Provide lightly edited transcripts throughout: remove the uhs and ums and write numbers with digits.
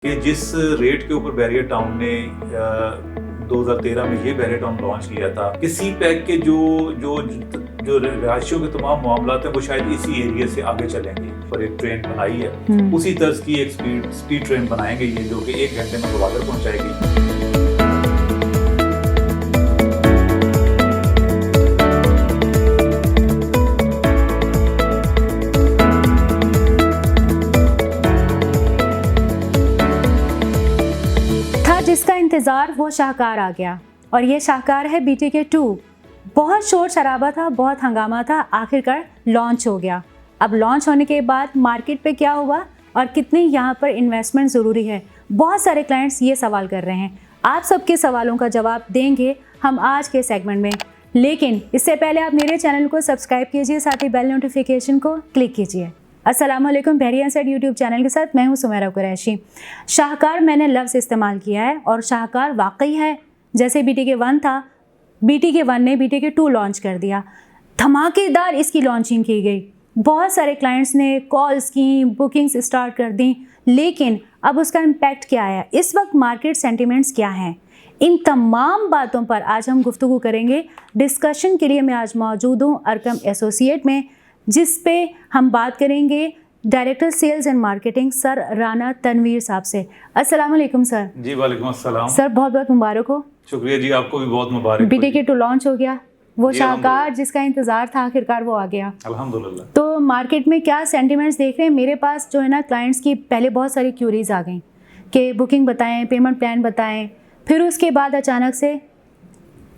कि जिस रेट के ऊपर बैरियर टाउन ने 2013 में ये बैरियर टाउन लॉन्च किया था कि सी पैक के जो जो जो रिहायशियों के तमाम मामला हैं वो शायद इसी एरिया से आगे चलेंगे। पर एक ट्रेन बनाई है, उसी तर्ज की एक स्पीड ट्रेन बनाएंगे ये, जो कि 1 घंटे में ग्वालियर पहुंचाएगी। जिसका इंतज़ार वो शाहकार आ गया और ये शाहकार है BTK 2। बहुत शोर शराबा था, बहुत हंगामा था, आखिरकार लॉन्च हो गया। अब लॉन्च होने के बाद मार्केट पे क्या हुआ और कितनी यहाँ पर इन्वेस्टमेंट ज़रूरी है, बहुत सारे क्लाइंट्स ये सवाल कर रहे हैं। आप सबके सवालों का जवाब देंगे हम आज के सेगमेंट में, लेकिन इससे पहले आप मेरे चैनल को सब्सक्राइब कीजिए, साथ ही बेल नोटिफिकेशन को क्लिक कीजिए। अस्सलाम वालेकुम, बहरिया इनसाइड यूट्यूब चैनल के साथ मैं हूं सुमेरा कुरैशी। शाहकार मैंने लफ्ज़ इस्तेमाल किया है और शाहकार वाकई है। जैसे BTK 1 था, BTK 1 ने BTK 2 लॉन्च कर दिया, धमाकेदार इसकी लॉन्चिंग की गई, बहुत सारे क्लाइंट्स ने कॉल्स की, बुकिंग्स स्टार्ट कर दी। लेकिन अब उसका इम्पैक्ट क्या है, इस वक्त मार्केट सेंटिमेंट्स क्या हैं, इन तमाम बातों पर आज हम गुफ्तगू करेंगे। डिस्कशन के लिए मैं आज मौजूद हूँ अरकम एसोसिएट में, जिस पे हम बात करेंगे director sales and marketing sir Rana Tanveer साहब से। अस्सलाम वालेकुम सर। जी वालेकुम अस्सलाम सर, बहुत बहुत मुबारक हो। शुक्रिया जी, आपको भी बहुत मुबारक। BTK 2 लॉन्च हो गया, वो शाहकार जिसका इंतज़ार था आखिरकार वो आ गया अल्हम्दुलिल्लाह। तो मार्केट में क्या सेंटिमेंट्स देख रहे हैं? मेरे पास जो है ना क्लाइंट्स की पहले बहुत सारी क्यूरीज आ गई कि बुकिंग बताएं, पेमेंट प्लान बताएं, फिर उसके बाद अचानक से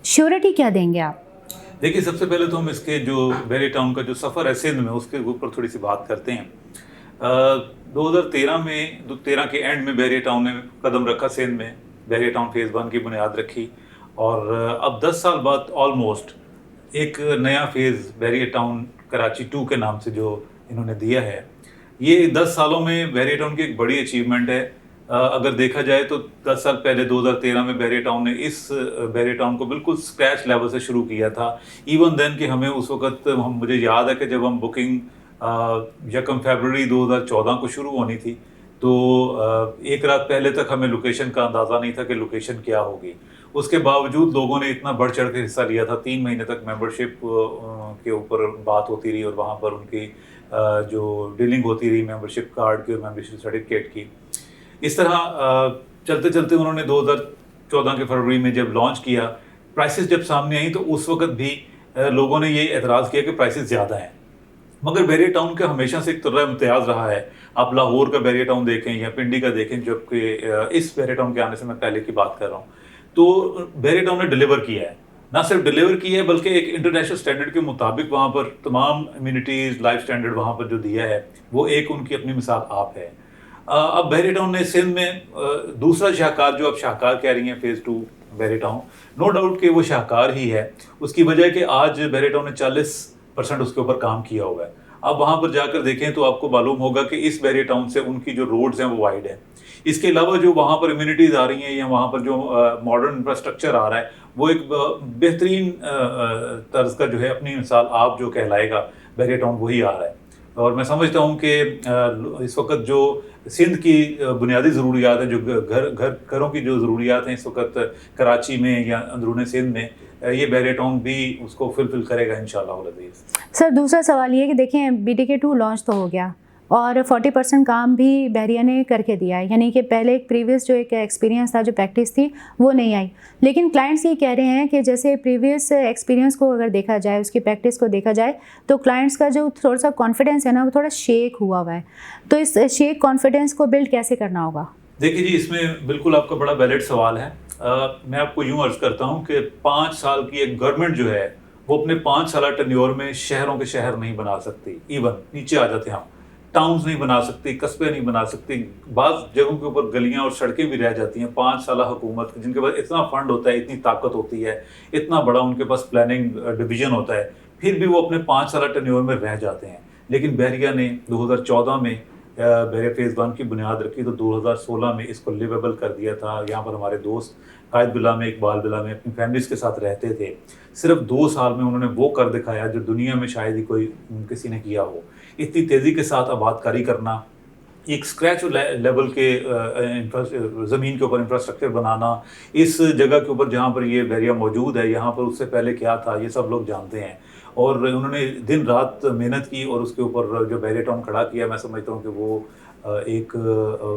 श्योरिटी क्या देंगे आप? देखिए, सबसे पहले तो हम इसके जो बैरियर टाउन का जो सफ़र है सिंध में उसके ऊपर थोड़ी सी बात करते हैं। 2013 में 13 के एंड में बैरियर टाउन ने कदम रखा सिंध में, बैरियर टाउन फेज़ 1 की बुनियाद रखी और अब 10 साल बाद ऑलमोस्ट एक नया फेज़ बैरियर टाउन कराची 2 के नाम से जो इन्होंने दिया है। ये 10 सालों में बैरियर टाउन की एक बड़ी अचीवमेंट है। अगर देखा जाए तो 10 साल पहले 2013 में बैरियर टाउन ने इस बैरियर टाउन को बिल्कुल स्क्रैच लेवल से शुरू किया था। इवन देन कि हमें उस वक्त मुझे याद है कि जब हम बुकिंग 1 फरवरी 2014 को शुरू होनी थी तो एक रात पहले तक हमें लोकेशन का अंदाज़ा नहीं था कि लोकेशन क्या होगी। उसके बावजूद लोगों ने इतना बढ़ चढ़ के हिस्सा लिया था। 3 महीने तक मेंबरशिप के ऊपर बात होती रही और वहाँ पर उनकी जो डीलिंग होती रही मेंबरशिप कार्ड की और मेंबरशिप सर्टिफिकेट की। इस तरह चलते चलते उन्होंने 2014 के फरवरी में जब लॉन्च किया, प्राइसेस जब सामने आई तो उस वक्त भी लोगों ने ये एतराज़ किया कि प्राइसेस ज़्यादा हैं। मगर बैरियर टाउन का हमेशा से एक तरह इम्तियाज़ रहा है। आप लाहौर का बैरियर टाउन देखें या पिंडी का देखें, जबकि इस बैरियर टाउन के आने से मैं पहले की बात कर रहा हूँ, तो बैरियर टाउन ने डिलीवर किया है। ना सिर्फ डिलीवर किया है बल्कि एक इंटरनेशनल स्टैंडर्ड के मुताबिक वहाँ पर तमाम इम्यूनिटीज़, लाइफ स्टैंडर्ड वहाँ पर जो दिया है वो एक उनकी अपनी मिसाल आप है। अब बैरियर टाउन ने सिंध में दूसरा शाहकार, जो अब शाहकार कह रही हैं phase 2 Bahria Town, no doubt कि वो शाहकार ही है। उसकी वजह है कि आज बैरियर टाउन ने 40% उसके ऊपर काम किया हुआ है। अब वहाँ पर जाकर देखें तो आपको मालूम होगा कि इस बैरियर टाउन से उनकी जो रोड्स हैं वो वाइड है। इसके अलावा जो वहाँ पर इम्यूनिटीज़ आ रही हैं या वहाँ पर जो मॉडर्न इंफ्रास्ट्रक्चर आ रहा है वो एक बेहतरीन तर्ज का जो है अपनी मिसाल आप जो कहलाएगा बैरियर टाउन वही आ रहा है। और मैं समझता हूँ कि इस वक्त जो सिंध की बुनियादी ज़रूरियात हैं, जो घरों की जो ज़रूरियात हैं इस वक्त कराची में या अंदरूनी सिंध में, ये बैरियर टाउन भी उसको फुलफिल करेगा इंशाल्लाह अज़ीज़। सर, दूसरा सवाल ये कि देखें BTK 2 लॉन्च तो हो गया और 40% काम भी बहरिया ने करके दिया है, यानी कि पहले एक प्रीवियस जो एक एक्सपीरियंस था, जो प्रैक्टिस थी वो नहीं आई। लेकिन क्लाइंट्स ये कह रहे हैं कि जैसे प्रीवियस एक्सपीरियंस को अगर देखा जाए, उसकी प्रैक्टिस को देखा जाए, तो क्लाइंट्स का जो थोड़ा सा कॉन्फिडेंस है ना वो थोड़ा शेक हुआ है। तो इस शेक कॉन्फिडेंस को बिल्ड कैसे करना होगा? देखिए जी, इसमें बिल्कुल आपका बड़ा वैलिड सवाल है। मैं आपको यूँ अर्ज़ करता हूँ कि 5 साल की एक गवर्नमेंट जो है वो अपने 5 साल टेन्योर में शहरों के शहर नहीं बना सकती। इवन नीचे आ जाते हैं हम, टाउन्स नहीं बना सकती, कस्बे नहीं बना सकती, बाज़ जगहों के ऊपर गलियां और सड़कें भी रह जाती हैं। 5 साल हुकूमत जिनके पास इतना फंड होता है, इतनी ताकत होती है, इतना बड़ा उनके पास प्लानिंग डिवीज़न होता है, फिर भी वो अपने 5 साल टेन्योर में रह जाते हैं। लेकिन बहरिया ने 2014 में बैरियर फेज़ 1 की बुनियाद रखी तो 2016 में इसको लिवेबल कर दिया था। यहाँ पर हमारे दोस्त कायद बिला में, इकबाल बिला में अपनी फैमिलीज़ के साथ रहते थे। सिर्फ 2 साल में उन्होंने वो कर दिखाया जो दुनिया में शायद ही कोई किसी ने किया हो। इतनी तेज़ी के साथ आबादकारी करना, एक स्क्रैच लेवल के ज़मीन के ऊपर इंफ्रास्ट्रक्चर बनाना, इस जगह के ऊपर जहाँ पर ये बैरिया मौजूद है, यहाँ पर उससे पहले क्या था, ये सब लोग जानते हैं। और उन्होंने दिन रात मेहनत की और उसके ऊपर जो बैरिया टाउन खड़ा किया, मैं समझता हूँ कि वो एक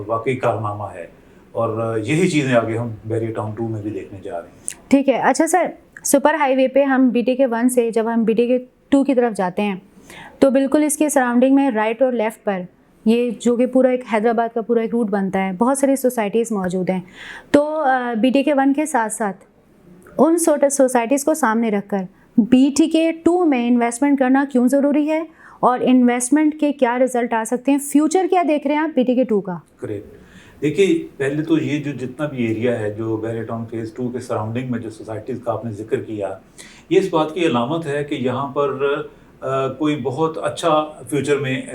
वाकई कारनामा है। और यही चीज़ें आगे हम बैरिया टाउन 2 में भी देखने जा रहे हैं। ठीक है। अच्छा सर, सुपर हाईवे पे हम BTK 1 से जब हम BTK 2 की तरफ जाते हैं तो बिल्कुल इसके सराउंडिंग में राइट और लेफ़्ट पर ये जो कि पूरा एक हैदराबाद का पूरा एक रूट बनता है, बहुत सारी सोसाइटीज़ मौजूद हैं। तो BTK 1 के साथ साथ उन सोसाइटीज़ को सामने रखकर BTK 2 में इन्वेस्टमेंट करना क्यों ज़रूरी है और इन्वेस्टमेंट के क्या रिजल्ट आ सकते हैं? फ्यूचर क्या देख रहे हैं आप BTK 2 का? करेक्ट। देखिए, पहले तो ये जो जितना भी एरिया है जो बैरिया टाउन फेज़ 2 के सराउंडिंग में जो सोसाइटीज़ का आपने जिक्र किया, ये इस बात की अलामत है कि यहाँ पर कोई बहुत अच्छा फ्यूचर में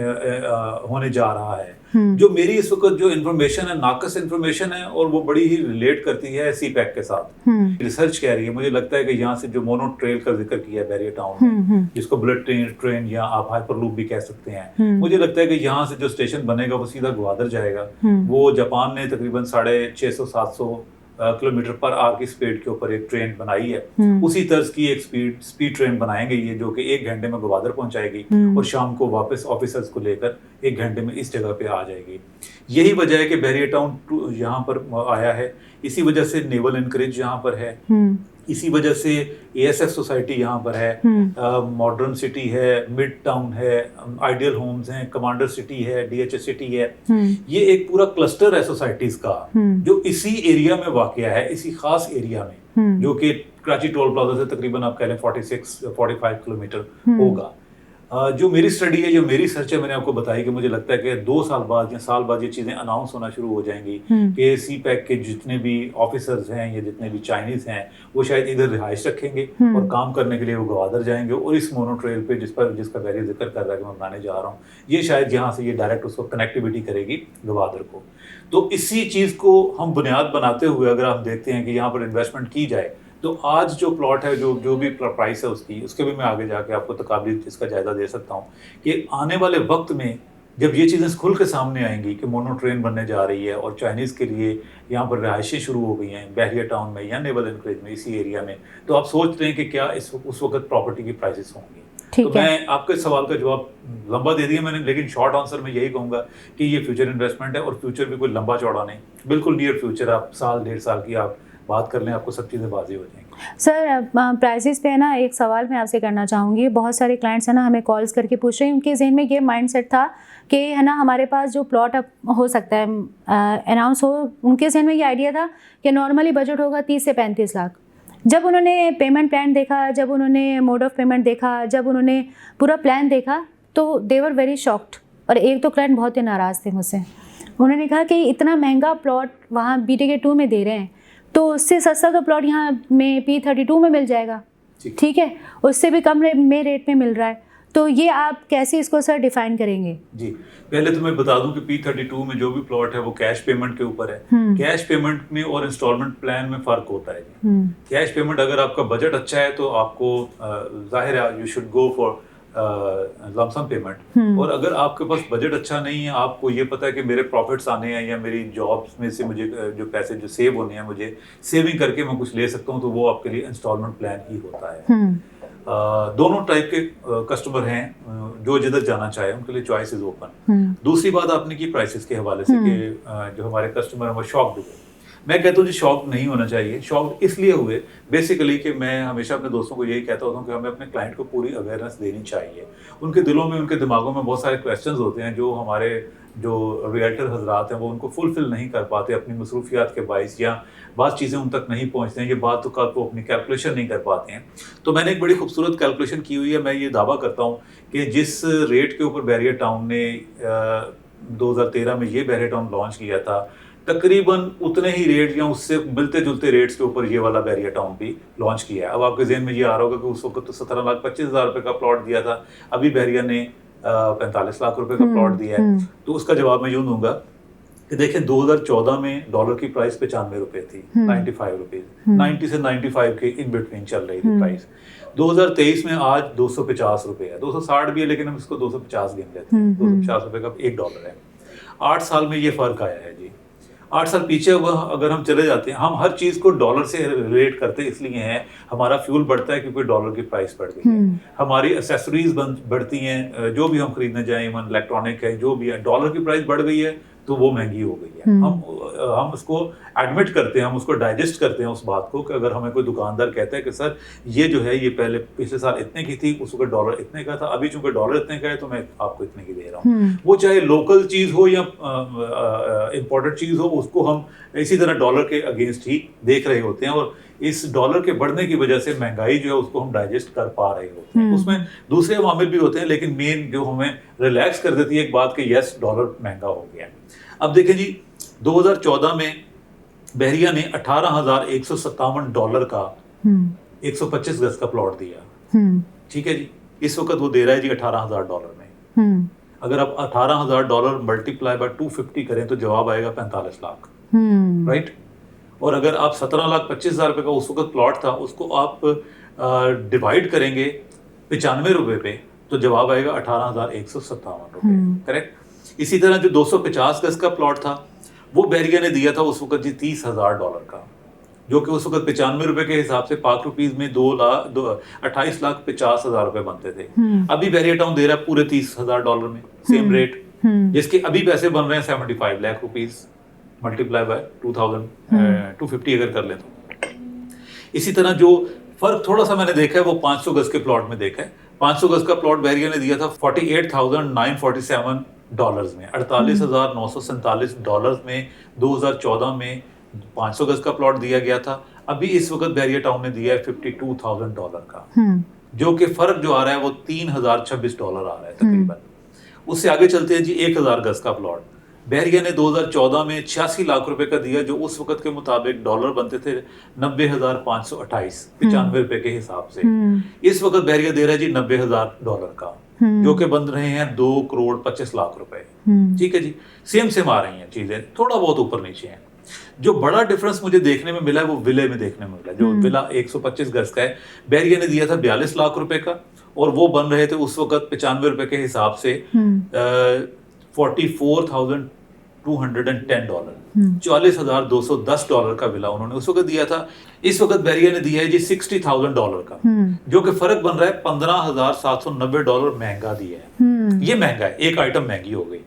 होने जा रहा है। जो मेरी इस वक्त जो इन्फॉर्मेशन है, नाकस इन्फॉर्मेशन है, और वो बड़ी ही रिलेट करती है CPEC के साथ। रिसर्च कह रही है, मुझे लगता है कि यहाँ से जो मोनो ट्रेल का जिक्र किया है बैरिया टाउन में, जिसको बुलेट ट्रेन या आप हाइपरलूप भी कह सकते हैं, मुझे लगता है कि यहाँ से जो स्टेशन बनेगा वो सीधा ग्वादर जाएगा। वो जापान ने तकरीबन 650-700 किलोमीटर पर आवर की स्पीड के ऊपर एक ट्रेन बनाई है। उसी तर्ज की एक स्पीड ट्रेन बनाएंगे ये, जो कि 1 घंटे में ग्वादर पहुंचाएगी और शाम को वापस ऑफिसर्स को लेकर 1 घंटे में इस जगह पे आ जाएगी। यही वजह है कि बैरिया टाउन यहाँ पर आया है। इसी वजह से नेवल एनकरेज यहाँ पर है, इसी वजह से ASF सोसाइटी यहाँ पर है, मॉडर्न सिटी है, मिड टाउन है, आइडियल होम्स हैं, कमांडर सिटी है, DHS सिटी है। ये एक पूरा क्लस्टर है सोसाइटीज का जो इसी एरिया में वाकया है, इसी खास एरिया में, जो कि कराची टोल प्लाजा से तकरीबन आप कह लें 46-45 किलोमीटर होगा। जो मेरी स्टडी है, जो मेरी रिसर्च है, मैंने आपको बताई कि मुझे लगता है कि 2 साल बाद या साल बाद ये चीज़ें अनाउंस होना शुरू हो जाएंगी कि CPEC के जितने भी ऑफिसर्स हैं या जितने भी चाइनीज़ हैं वो शायद इधर रिहाइश रखेंगे और काम करने के लिए वो ग्वादर जाएंगे, और इस मोनो ट्रेल पे जिसका बैरिया जिक्र कर रहा है कि मैं बनाने जा रहा हूँ, ये शायद यहाँ से ये डायरेक्ट उसको कनेक्टिविटी करेगी ग्वादर को। तो इसी चीज़ को हम बुनियाद बनाते हुए अगर हम देखते हैं कि यहाँ पर इन्वेस्टमेंट की जाए, तो आज जो प्लॉट है, जो भी प्राइस है उसके भी मैं आगे जाके आपको तकाबील इसका जायजा दे सकता हूँ कि आने वाले वक्त में जब ये चीज़ें खुल के सामने आएंगी कि मोनो ट्रेन बनने जा रही है और चाइनीज़ के लिए यहाँ पर रिहाइशें शुरू हो गई हैं बैरिया टाउन में या नेवल एनकरेज में, इसी एरिया में, तो आप सोच रहे हैं कि क्या उस वक्त प्रॉपर्टी की प्राइसेस होंगी। तो मैं आपके सवाल का जवाब लंबा दे दिया मैंने, लेकिन शॉर्ट आंसर में यही कहूँगा कि ये फ्यूचर इन्वेस्टमेंट है, और फ्यूचर भी कोई लंबा चौड़ा नहीं, बिल्कुल नियर फ्यूचर। आप साल 1.5 साल की आप बात कर लें, आपको सब चीज़ें वाज़ेह हो जाएंगी। सर, प्राइसेस पे है ना, एक सवाल मैं आपसे करना चाहूँगी। बहुत सारे क्लाइंट्स है ना हमें कॉल्स करके पूछ रहे हैं, उनके जहन में ये माइंडसेट था कि है ना हमारे पास जो प्लॉट अब हो सकता है अनाउंस हो, उनके जहन में ये आइडिया था कि नॉर्मली बजट होगा 30 से 35 लाख। जब उन्होंने पेमेंट प्लान देखा, जब उन्होंने मोड ऑफ पेमेंट देखा, जब उन्होंने पूरा प्लान देखा, तो दे वर वेरी शॉक्ड। और एक तो क्लाइंट बहुत ही नाराज़ थे मुझसे। उन्होंने कहा कि इतना महंगा प्लॉट वहाँ BTK 2 में दे रहे हैं, तो उससे सस्ता तो प्लॉट यहाँ में P32 में मिल जाएगा, ठीक है, उससे भी कम में रेट में मिल रहा है। तो ये आप कैसे इसको सर डिफाइन करेंगे? जी, पहले तो मैं बता दूं कि P32 में जो भी प्लॉट है वो कैश पेमेंट के ऊपर है। कैश पेमेंट में और इंस्टॉलमेंट प्लान में फ़र्क होता है। कैश पेमेंट अगर आपका बजट अच्छा है तो आपको जाहिर है you should go for lump sum payment, और अगर आपके पास बजट अच्छा नहीं है, आपको ये पता है कि मेरे प्रॉफिट्स आने हैं या मेरी जॉब्स में से मुझे जो पैसे जो सेव होने हैं, मुझे सेविंग करके मैं कुछ ले सकता हूँ, तो वो आपके लिए इंस्टॉलमेंट प्लान ही होता है। दोनों टाइप के कस्टमर हैं, जो जिधर जाना चाहे उनके लिए चॉइस इज ओपन। दूसरी बात आपने की प्राइसेस के हवाले से कि जो हमारे कस्टमर हैं वो शॉक्ड हुए। मैं कहता हूँ जी शॉक नहीं होना चाहिए। शॉक इसलिए हुए बेसिकली कि मैं हमेशा अपने दोस्तों को यही कहता हूँ कि हमें अपने क्लाइंट को पूरी अवेयरनेस देनी चाहिए। उनके दिलों में, उनके दिमागों में बहुत सारे क्वेश्चंस होते हैं जो हमारे जो रियल्टर हजरात हैं वो उनको फुलफिल नहीं कर पाते अपनी मसरूफियात के बाइस, या बात चीज़ें उन तक नहीं पहुँचते हैं, ये बात तो वो अपनी कैलकुलेशन नहीं कर पाते हैं। तो मैंने एक बड़ी खूबसूरत कैलकुलेशन की हुई है। मैं ये दावा करता हूँ कि जिस रेट के ऊपर बैरिया टाउन ने 2013 में ये बैरिया टाउन लॉन्च किया था, तकरीबन उतने ही रेट या उससे मिलते जुलते रेट्स के ऊपर ये वाला बैरिया टाउन भी लॉन्च किया है। अब आपके जहन में ये आ रहा होगा कि उस वक्त तो 17,25,000 रुपये का प्लॉट दिया था, अभी बैरिया ने 45 लाख रुपए का प्लॉट दिया है। तो उसका जवाब मैं यूँ दूंगा कि देखें 2014 में डॉलर की प्राइस 95 रुपए थी, 95 रुपीज, 90 से 95 के इन बिटवीन चल रही थी प्राइस। 2023 में आज 250 रुपए है, 260 भी है लेकिन हम इसको 250 गिन लेते हैं। 250 रुपए का $1 है। 8 साल में ये फ़र्क आया है जी। 8 साल पीछे अगर हम चले जाते हैं, हम हर चीज़ को डॉलर से रिलेट करते इसलिए हैं, हमारा फ्यूल बढ़ता है क्योंकि डॉलर की प्राइस बढ़ गई है। हमारी एसेसरीज बढ़ती हैं, जो भी हम खरीदने जाएं, इवन इलेक्ट्रॉनिक है, जो भी है, डॉलर की प्राइस बढ़ गई है तो वो महंगी हो गई है। हम उसको एडमिट करते हैं, हम उसको डाइजेस्ट करते हैं उस बात को कि अगर हमें कोई दुकानदार कहता है कि सर ये जो है ये पहले पिछले साल इतने की थी, उस वक्त डॉलर इतने का था, अभी चूंकि डॉलर इतने का है तो मैं आपको इतने की दे रहा हूँ। वो चाहे लोकल चीज़ हो या इम्पोर्टेड चीज़ हो, उसको हम इसी तरह डॉलर के अगेंस्ट ही देख रहे होते हैं और इस डॉलर के बढ़ने की वजह से महंगाई जो है उसको हम डाइजेस्ट कर पा रहे होते हैं। उसमें दूसरे अवामिल भी होते हैं, लेकिन मेन जो हमें रिलैक्स कर देती है एक बात कि यस डॉलर महंगा हो गया है। अब देखें जी, 2014 में बहरिया ने $18,157 का 125 गज का प्लॉट दिया। ठीक है जी, इस वक्त वो दे रहा है जी $18,000 में। अगर आप $18,000 मल्टीप्लाई बाय 250 करें तो जवाब आएगा 45 लाख, राइट। और अगर आप 17,25,000 रुपए का उस वक्त प्लॉट था, उसको आप डिवाइड करेंगे 95 रुपए पे तो जवाब आएगा $18,157, करेक्ट। इसी तरह जो 250 गज का प्लॉट था वो बहरिया ने दिया था उस वक्त जी $30,000 का, जो कि उस वक्त 95 रुपए के हिसाब से पाक रुपीज में 28,50,000 रुपए बनते थे। अभी बहरिया टाउन दे रहा है पूरे $30,000 में, सेम रेट, जिसके अभी पैसे बन रहे हैं 75 लाख रुपीज मल्टीप्लाई बाय 250 अगर कर ले तो। इसी तरह जो फर्क थोड़ा सा मैंने देखा है वो 500 गज के प्लॉट में देखा है। 500 गज का प्लॉट बहरिया ने दिया था $48,947 में, $48,947 में 2014 में 500 गज का प्लॉट दिया गया था। अभी इस वक्त बहरिया टाउन ने दिया है $52,000 का, जो कि फर्क जो आ रहा है वो $3,026 आ रहा है तकरीबन। उससे आगे चलते हैं जी, 1,000 गज का प्लॉट बहरिया ने 2014 में 86 लाख रुपए का दिया, जो उस वक्त के मुताबिक डॉलर बनते थे 90,528, 95 रुपए के हिसाब से। इस वक्त बहरिया दे रहा है जी $90,000 का, जो कि बन रहे हैं 2,25,00,000 रुपए। ठीक है जी, सेम आ रही हैं चीजें, थोड़ा बहुत ऊपर नीचे हैं। जो बड़ा डिफरेंस मुझे देखने में मिला है वो विले में देखने में मिला। जो विला 125 गज का है, बहरिया ने दिया था 42 लाख रुपए का, और वो बन रहे थे उस वक्त 95 रुपए के हिसाब से $44,210, $44,210 का विला उन्होंने उस वक्त दिया था। इस वक्त बहरिया ने दिया है जी $60,000 का, जो कि फर्क बन रहा है $15,790 महंगा दिया है। ये महंगा है, एक आइटम महंगी हो गई।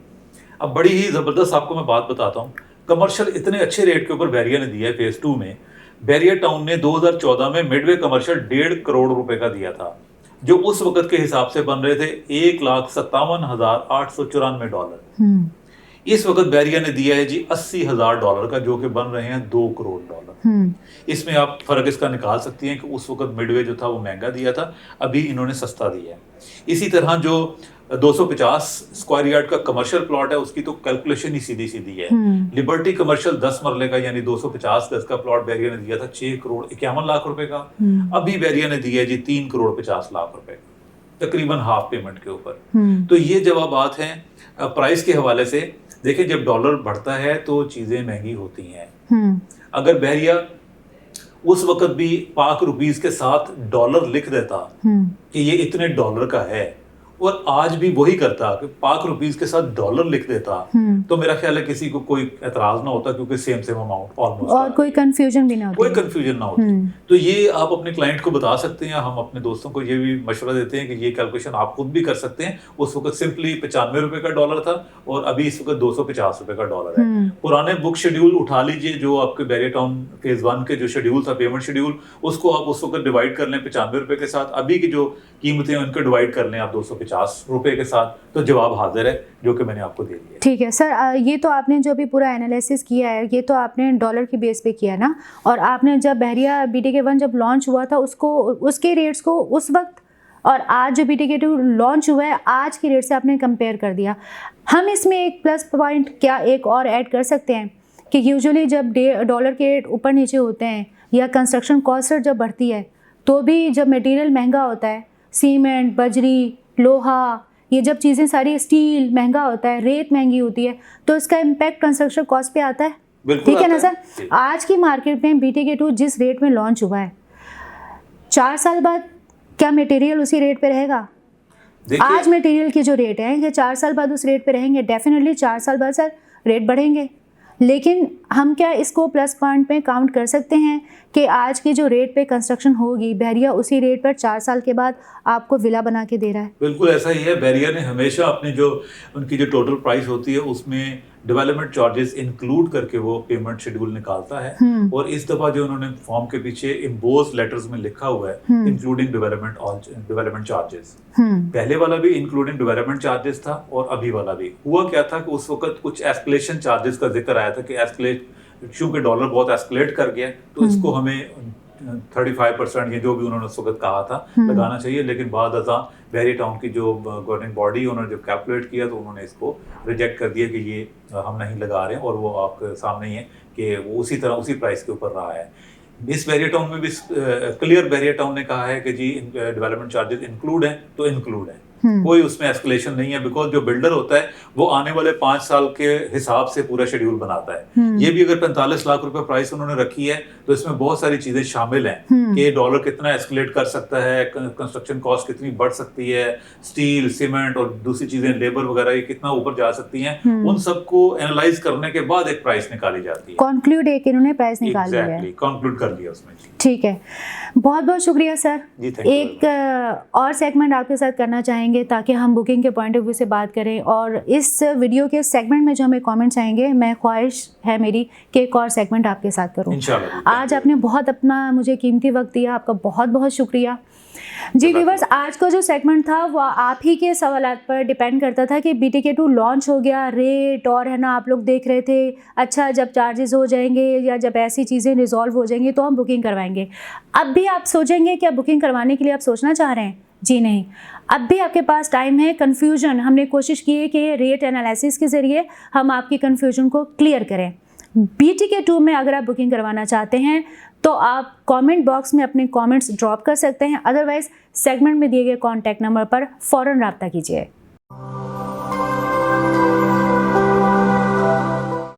अब बड़ी ही जबरदस्त आपको मैं बात बताता हूँ, कमर्शियल इतने अच्छे रेट के ऊपर बहरिया ने दिया है। फेज 2 में बहरिया टाउन ने 2014 में मिडवे कमर्शियल $1.5 करोड़ रुपए का दिया था, जो उस वक्त के हिसाब से बन रहे थे $1,57,894। इस वक्त बहरिया ने दिया है जी $80,000 का, जो कि बन रहे हैं $2 करोड़। इसमें आप फर्क इसका निकाल सकती हैं कि उस वक्त मिडवे जो था वो महंगा दिया था, अभी इन्होंने सस्ता दिया है। इसी तरह जो 250 स्क्वायर यार्ड का कमर्शियल प्लॉट है, उसकी तो कैलकुलेशन ही सीधी है। लिबर्टी कमर्शियल 10 मरले का यानी 250 गज का प्लॉट बहरिया ने दिया था $6,51,00,000 रुपए का, अभी बहरिया ने दिया है जी $3,50,00,000 रुपए, तकरीबन हाफ पेमेंट के ऊपर। तो ये जवाबात हैं प्राइस के हवाले से। देखिए, जब डॉलर बढ़ता है तो चीजें महंगी होती हैं। अगर बहरिया उस वक्त भी पाक रुपीस के साथ डॉलर लिख देता कि ये इतने डॉलर का है, और आज भी वही करता कि पाक रुपीस के साथ डॉलर लिख देता, तो मेरा ख्याल है किसी को कोई एतराज ना होता, क्योंकि सेम अमाउंट ऑलमोस्ट, और कोई कंफ्यूजन भी ना होती, कोई कंफ्यूजन ना होती। तो ये आप अपने क्लाइंट को बता सकते हैं। हम अपने दोस्तों को ये भी मशवरा देते हैं कि ये कैलकुलेशन आप खुद भी कर सकते हैं। उस वक्त सिंपली 95 रुपए का डॉलर था, और अभी इस वक्त 250 रुपए का डॉलर है। पुराने बुक शेड्यूल उठा लीजिए, जो आपके बहरिया टाउन फेज 1 के जो शेड्यूल था, पेमेंट शेड्यूल, उसको आप उस वक्त डिवाइड कर लें 95 रुपए के साथ, अभी की जो कीमतें उनको डिवाइड कर लें आप 250 रुपए के साथ, तो जवाब हाजिर है, जो कि मैंने आपको दे दिया। ठीक है सर, ये तो आपने जो भी पूरा एनालिसिस किया है, ये तो आपने डॉलर की बेस पे किया ना, और आपने जब बहरिया BTK1 जब लॉन्च हुआ था उसके रेट्स को उस वक्त और आज जो BTK2 लॉन्च हुआ है आज के रेट से आपने कंपेयर कर दिया। हम इसमें एक प्लस पॉइंट क्या एक और ऐड कर सकते हैं कि यूजुअली जब डॉलर के रेट ऊपर नीचे होते हैं या कंस्ट्रक्शन कॉस्ट जब बढ़ती है, तो भी जब मटेरियल महंगा होता है, सीमेंट, बजरी, लोहा, ये जब चीज़ें सारी, स्टील महंगा होता है, रेत महंगी होती है, तो इसका इम्पैक्ट कंस्ट्रक्शन कॉस्ट पे आता है। ठीक है ना सर। आज की मार्केट में BTK2 जिस रेट में लॉन्च हुआ है, 4 साल बाद क्या मटेरियल उसी रेट पे रहेगा? आज मटेरियल की जो रेट है, ये 4 साल बाद उस रेट पे रहेंगे? डेफिनेटली 4 साल बाद सर रेट बढ़ेंगे। लेकिन हम क्या इसको प्लस पॉइंट में काउंट कर सकते हैं कि आज की जो रेट पे कंस्ट्रक्शन होगी, बहरिया उसी रेट पर 4 साल के बाद आपको विला बना के दे रहा है? बिल्कुल ऐसा ही है। बैरिया ने हमेशा अपनी जो उनकी जो टोटल प्राइस होती है उसमें डेवलपमेंट चार्जेस इंक्लूड करके वो पेमेंट शेड्यूल निकालता है। और इस दफा जो उन्होंने फॉर्म के पीछे इम्बोज लेटर्स में लिखा हुआ है इंक्लूडिंग डेवलपमेंट चार्जेस। पहले वाला भी इंक्लूडिंग डेवलपमेंट चार्जेस था और अभी वाला भी। हुआ क्या था कि उस वक्त कुछ एस्केलेशन चार्जेस का जिक्र आया था कि एस्केलेट, चूंकि डॉलर बहुत एस्केलेट कर गया तो इसको हमें 35% ये जो भी उन्होंने उस वक्त कहा था लगाना चाहिए। लेकिन बाद अज़ां बहरिया टाउन की जो गवर्निंग बॉडी उन्होंने जब कैलकुलेट किया तो उन्होंने इसको रिजेक्ट कर दिया कि ये हम नहीं लगा रहे हैं, और वो आपके सामने ही है कि वो उसी तरह उसी प्राइस के ऊपर रहा है। इस बहरिया टाउन में भी क्लियर बहरिया टाउन ने कहा है कि जी डेवलपमेंट चार्जेस इंक्लूड हैं तो इंक्लूड है, कोई उसमें एस्केलेशन नहीं है। बिकॉज जो बिल्डर होता है वो आने वाले 5 साल के हिसाब से पूरा शेड्यूल बनाता है। ये भी अगर 45 लाख रुपए प्राइस उन्होंने रखी है तो इसमें बहुत सारी चीजें शामिल हैं कि डॉलर कितना एस्केलेट कर सकता है, कंस्ट्रक्शन कॉस्ट कितनी बढ़ सकती है, स्टील, सीमेंट और दूसरी चीजें, लेबर वगैरह ये कितना ऊपर जा सकती हैं। उन सबको एनालाइज करने के बाद एक प्राइस निकाली जाती है। कॉन्क्लूड एक इन्होंने प्राइस निकाल लिया है, कॉन्क्लूड कर लिया उसमें। ठीक है, बहुत बहुत शुक्रिया सर। एक और सेगमेंट आपके साथ करना चाहेंगे ताकि हम बुकिंग के पॉइंट ऑफ व्यू से बात करें, और इस वीडियो के सेगमेंट में जो हमें कमेंट्स आएंगे, मैं ख्वाहिश है मेरी कि एक और सेगमेंट आपके साथ करूं। आज आपने बहुत अपना मुझे कीमती वक्त दिया, आपका बहुत बहुत शुक्रिया। जी व्यूअर्स, आज का जो सेगमेंट था वो आप ही के सवालात पर डिपेंड करता था कि BTK2 लॉन्च हो गया, रेट और है ना आप लोग देख रहे थे, अच्छा जब चार्जेस हो जाएंगे या जब ऐसी चीज़ें रिजॉल्व हो जाएंगी तो हम बुकिंग करवाएंगे। अब भी आप सोचेंगे कि बुकिंग करवाने के लिए आप सोचना चाह रहे हैं? जी नहीं, अब भी आपके पास टाइम है। कन्फ्यूजन हमने कोशिश की है कि रेट एनालिसिस के ज़रिए हम आपकी कन्फ्यूजन को क्लियर करें। BTK2 में अगर आप बुकिंग करवाना चाहते हैं तो आप कमेंट बॉक्स में अपने कमेंट्स ड्रॉप कर सकते हैं, अदरवाइज सेगमेंट में दिए गए कॉन्टैक्ट नंबर पर फ़ौरन रब्ता कीजिए।